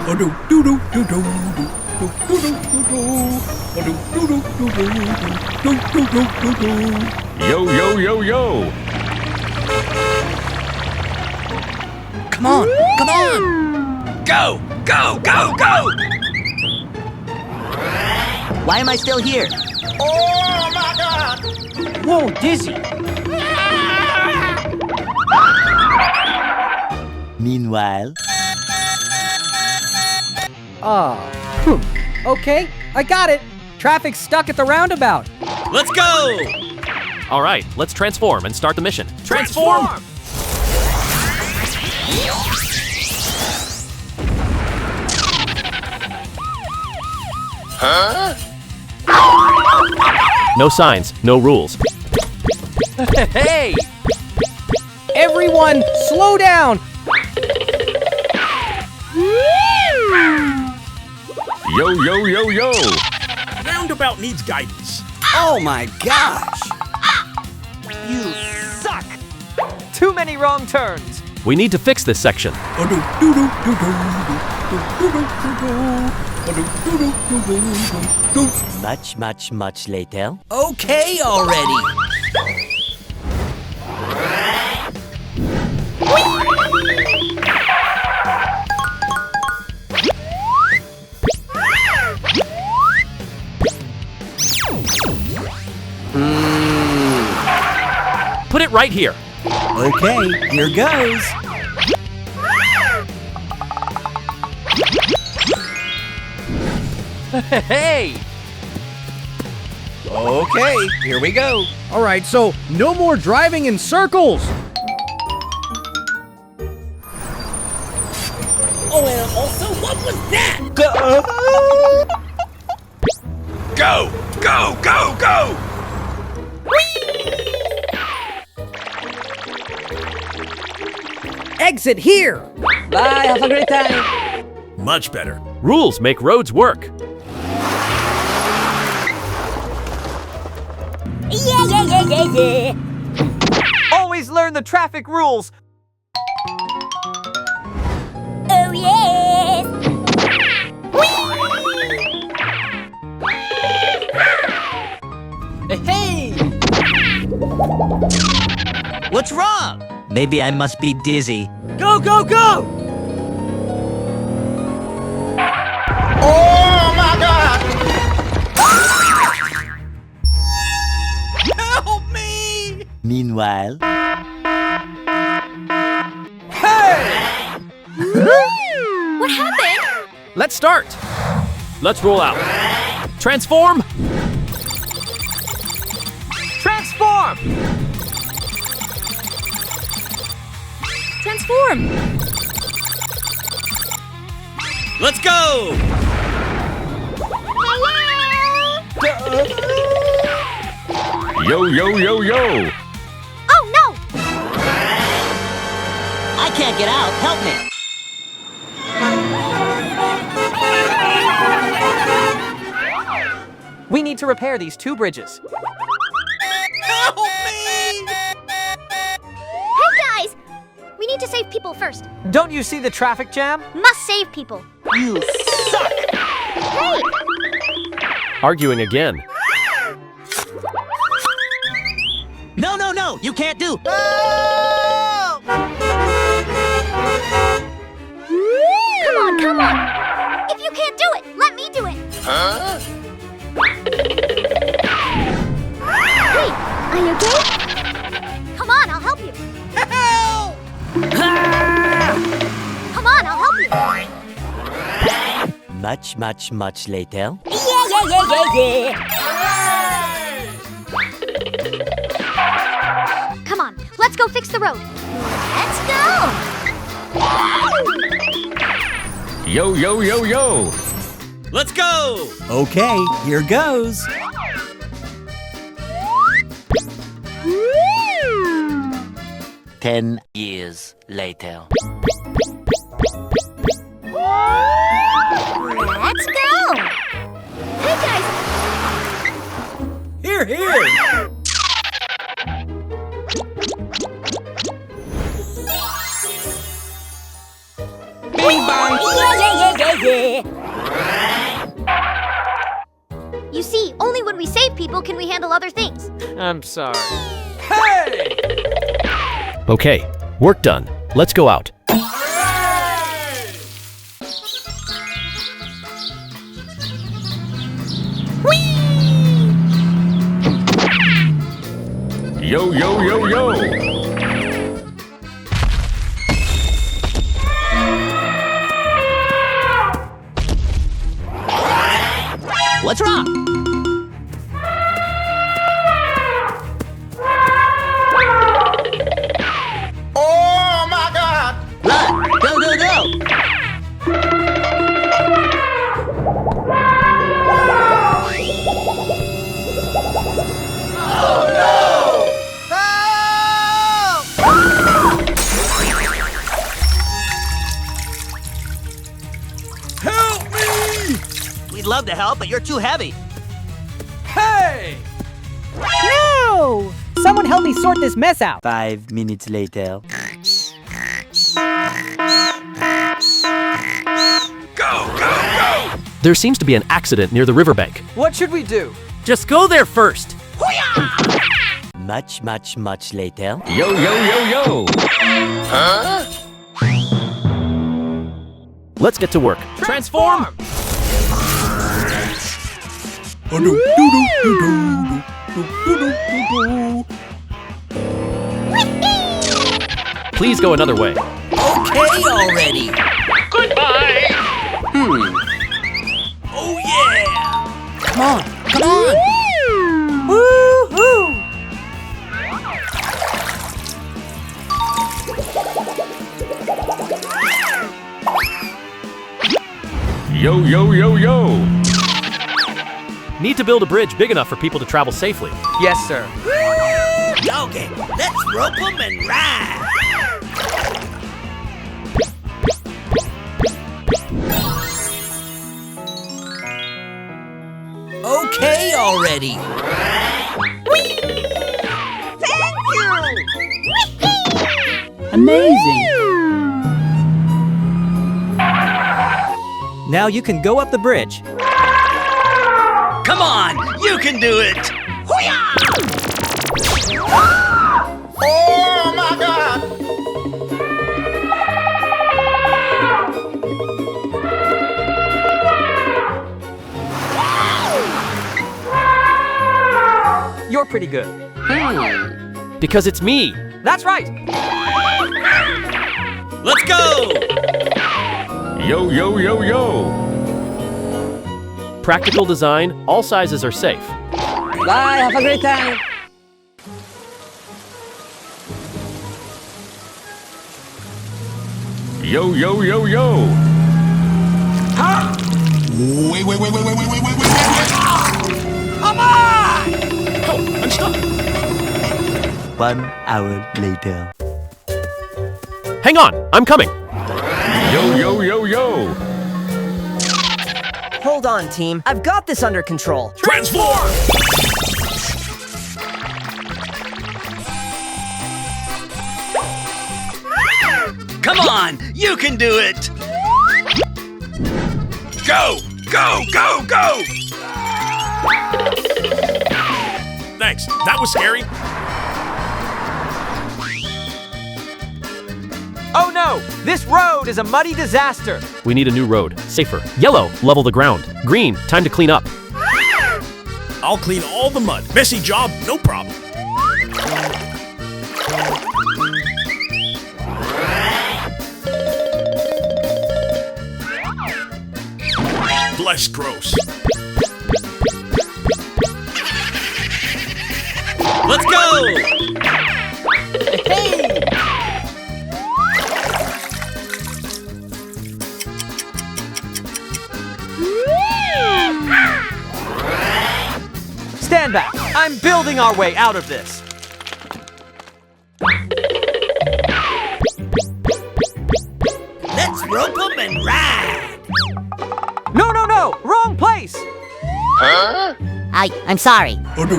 Yo, yo, yo, yo! Come on! Come on! Go! Go! Go! Go! Why am I still here? Oh my God! Whoa, dizzy! Meanwhile... Okay, I got it! Traffic's stuck at the roundabout! Let's go! All right, let's transform and start the mission. Transform! Huh? No signs, no rules. Hey! Everyone, slow down! Yo, yo, yo, yo! Roundabout needs guidance. Oh my gosh! You suck! Too many wrong turns! We need to fix this section. Much later. Okay already! Put it right here. Okay, here goes. Hey! Okay, here we go. All right, so no more driving in circles! Oh, and also, what was that? Go! Go! Go! Go! Exit here! Bye, have a great time. Much better. Rules make roads work. Yeah. Always learn the traffic rules! Oh, yes. Hey! What's wrong? Maybe I must be dizzy. Go, go, go! Oh my God! Help me! Meanwhile... What happened? Let's start. Let's roll out. Transform! Transform! Transform. Let's go! Yo, yo, yo, yo! Oh, no. I can't get out, help me! We need to repair these two bridges. Help me! Hey, guys. We need to save people first. Don't you see the traffic jam? Must save people. You suck! Hey! Arguing again. No, you can't do... Come on. If you can't do it, let me do it. Huh? Hey, are you okay? Come on, I'll help you. Help! Come on, I'll help you. Much later. Yeah. Come on, let's go fix the road. Let's go. Yo, yo, yo, yo! Let's go! Okay, here goes. Ten years later. Let's go. Hey, guys. Here! Bing bong. Yeah. You see, only when we save people can we handle other things. I'm sorry. Okay, work done. Let's go out. Yo, yo, yo, yo. What's wrong? Oh my God! Run! Go, go, go! Help me! We'd love to help, but you're too heavy. Hey! No! Someone help me sort this mess out. 5 minutes later. There seems to be an accident near the riverbank. What should we do? Just go there first. Much, much, much later. Yo, yo, yo, yo. Let's get to work. Transform! Please go another way. Okay already. Goodbye. Oh yeah! Come on, come on. Woo-hoo! Yo, yo, yo, yo. Need to build a bridge big enough for people to travel safely. Yes, sir. Okay, let's rope 'em and ride! Okay already. Amazing. Now you can go up the bridge. Come on, you can do it! Oh my God! You're pretty good. Because it's me. That's right. Let's go! Yo, yo, yo, yo. Practical design, all sizes are safe. Bye, have a great time. Yo, yo, yo, yo. I'm stuck. 1 hour later. Hang on, I'm coming. Yo, yo, yo, yo. Hold on, team. I've got this under control. Transform! Come on, you can do it! Go! Go! Go! Go! Thanks, that was scary. Oh no! This road is a muddy disaster. We need a new road. Safer. Yellow, level the ground. Green, time to clean up. I'll clean all the mud. Messy job, no problem. Less gross. Let's go! Hey! Stand back. I'm building our way out of this. Let's rope 'em and ride! No, no, no! Wrong place! I'm sorry. Oh no!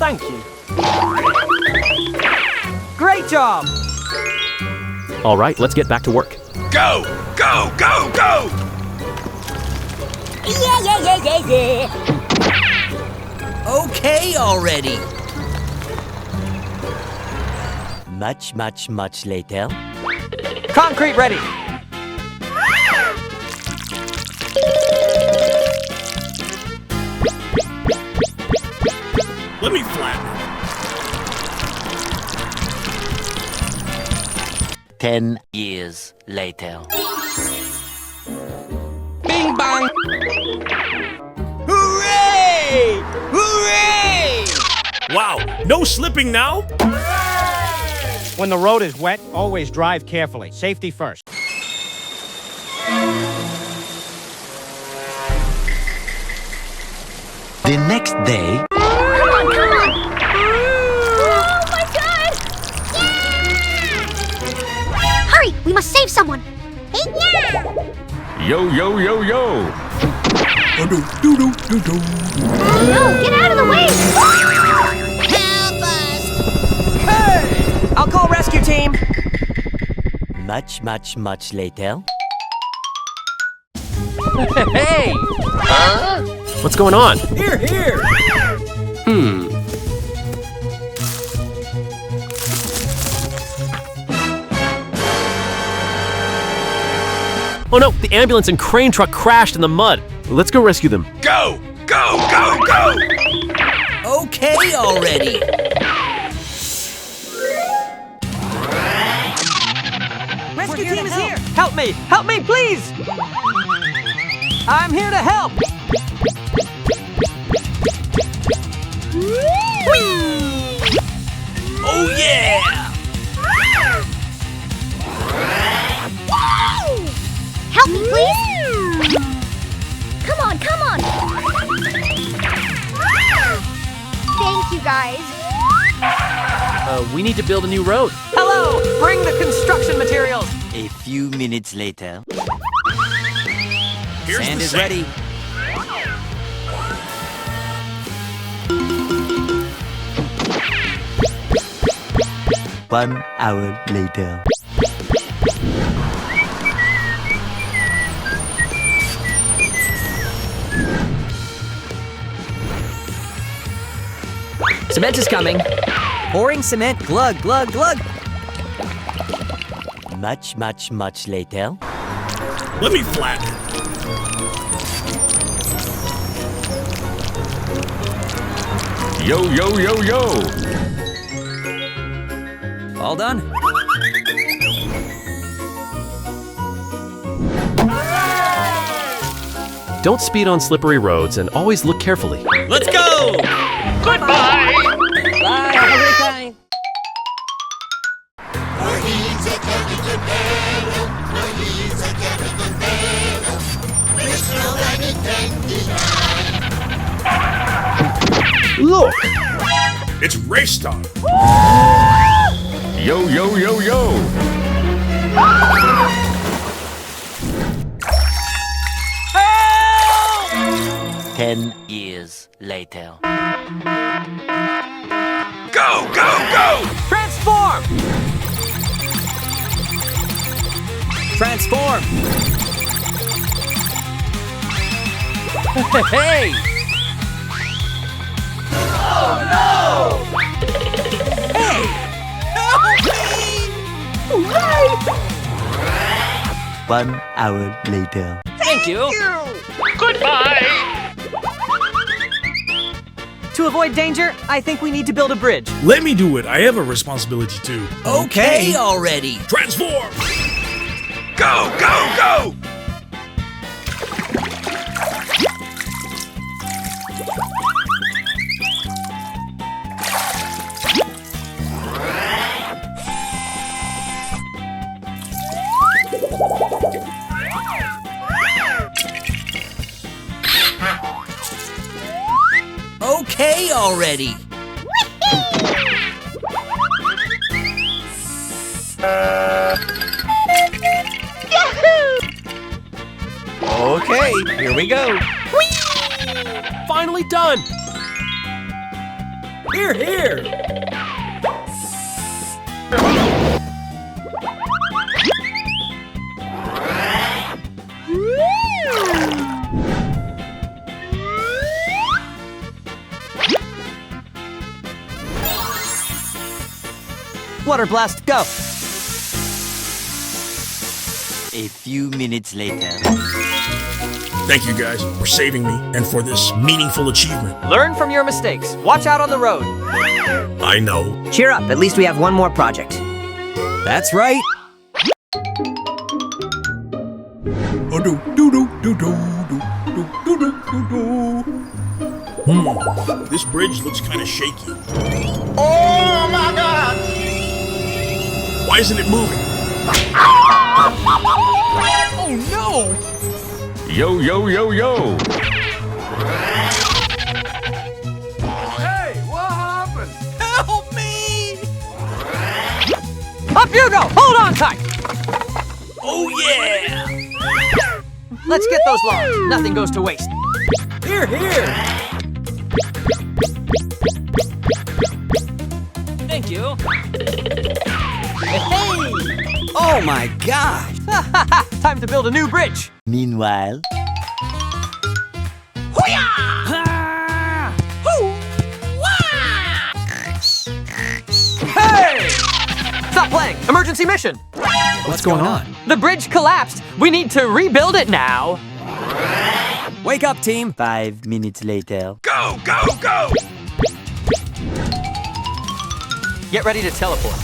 Thank you. Great job! All right, let's get back to work. Go! Go! Go! Go! Yeah. Okay already. Much later. Concrete ready. Let me flatten it. 10 years later. Bing bong! Hooray! Hooray! Wow, no slipping now? When the road is wet, always drive carefully. Safety first. The next day, Come on! Oh my god! Yeah! Hurry! We must save someone! Hey, yeah! Yo, yo, yo, yo. Oh no! Get out of the way! Help us! I'll call rescue team. Much later. Hey! What's going on? Here. Oh no, the ambulance and crane truck crashed in the mud. Let's go rescue them. Go! Go! Go! Go! Okay already. Rescue team is here! Help me! Help me, please! I'm here to help! Oh yeah! Help me, please! Come on! Thank you, guys. We need to build a new road. Hello! Bring the construction materials! A few minutes later. Here's Sand the is sand. ready. One hour later. Cement is coming. Pouring cement. Glug. Much later. Let me flatten it. Yo, yo, yo, yo. All done. Don't speed on slippery roads and always look carefully. Let's go! Bye. Have a great time. Look! It's race time! Yo, yo, yo, yo. Help! 10 years later. Go! Go! Go! Transform! Transform! Hey! One hour later. Thank you! To avoid danger, I think we need to build a bridge. Let me do it. I have a responsibility too. Okay already. Transform! Go! Go! Go! Okay already. okay, here we go. Finally done! Here, here! Water blast, go! A few minutes later. Thank you guys for saving me and for this meaningful achievement. Learn from your mistakes. Watch out on the road. I know. Cheer up, at least we have one more project. That's right. This bridge looks kind of shaky. Oh my God! Why isn't it moving? Oh no! Yo, yo, yo, yo! Help me! Up you go! Hold on tight! Oh yeah! Let's get those logs. Nothing goes to waste. Here, here! Thank you. Oh my gosh! Time to build a new bridge. Meanwhile, Hey! Stop playing. Emergency mission. What's going on? The bridge collapsed. We need to rebuild it now. Wake up, team! 5 minutes later. Go, go, go! Get ready to teleport.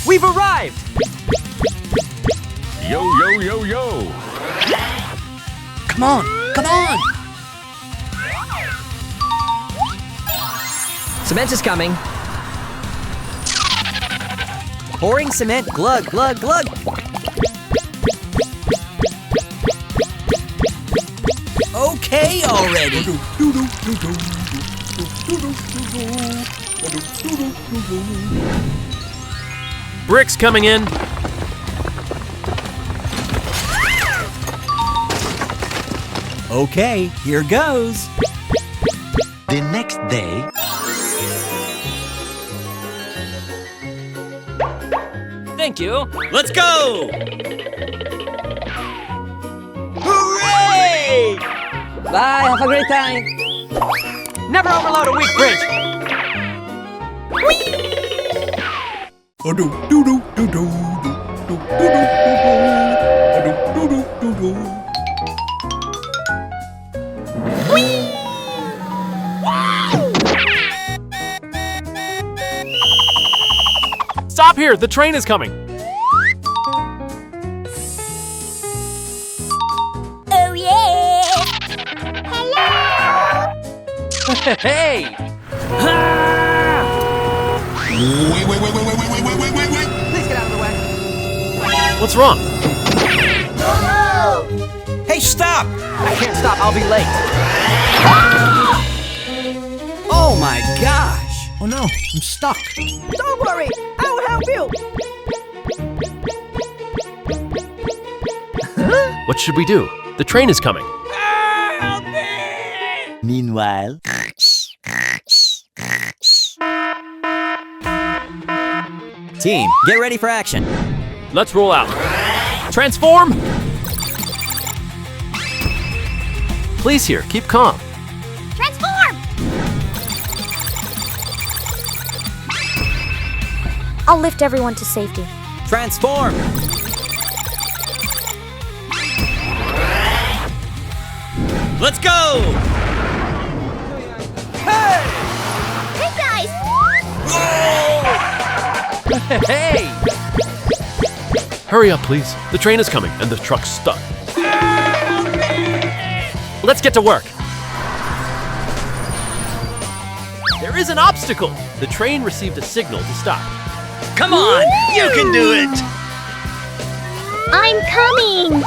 We've arrived! Yo, yo, yo, yo! Come on! Come on! Cement is coming. Pouring cement, glug, glug, glug! Okay already! Bricks coming in. Okay, here goes! The next day, Thank you. Let's go! Hooray! Bye, have a great time! Never overload a weak bridge. Stop here! The train is coming! Oh yeah! Hey! Wait. Please get out of the way. What's wrong? Hey, stop! I can't stop. I'll be late. Oh my gosh! Oh no, I'm stuck. Don't worry. I will help you. What should we do? The train is coming. meanwhile, Team, get ready for action. Let's roll out. Transform! Please here, keep calm. Transform! I'll lift everyone to safety. Transform! Let's go! Hey guys! Hey! Hurry up, please. The train is coming and the truck's stuck. Let's get to work. There is an obstacle. The train received a signal to stop. Come on! You can do it! I'm coming!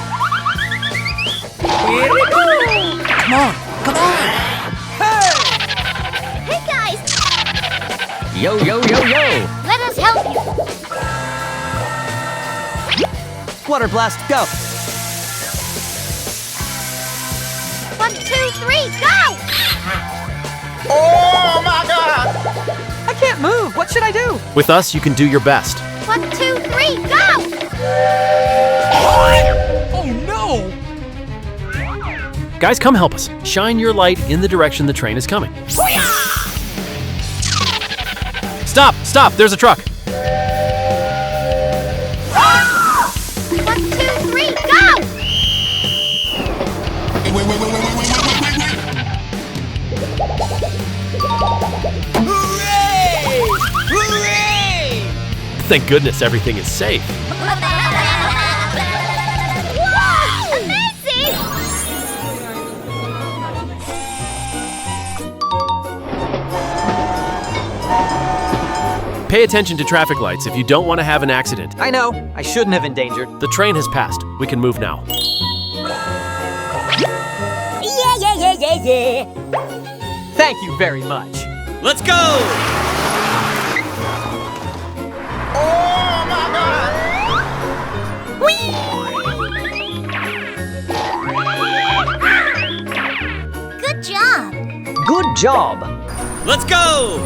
Here we go! Come on, come on! Hey guys! Yo, yo, yo, yo! Let us help you! Water blast, go! 1, 2, 3, go! Oh my God! I can't move. What should I do? With us, you can do your best. 1, 2, 3, go! Oh no! Guys, come help us. Shine your light in the direction the train is coming. Stop! Stop! There's a truck! 1, 2, 3, go! Thank goodness everything is safe. Wow! Amazing! Pay attention to traffic lights if you don't want to have an accident. I know. I shouldn't have endangered. The train has passed. We can move now. Yeah. Thank you very much. Let's go! Oh my God! Good job. Good job. Let's go!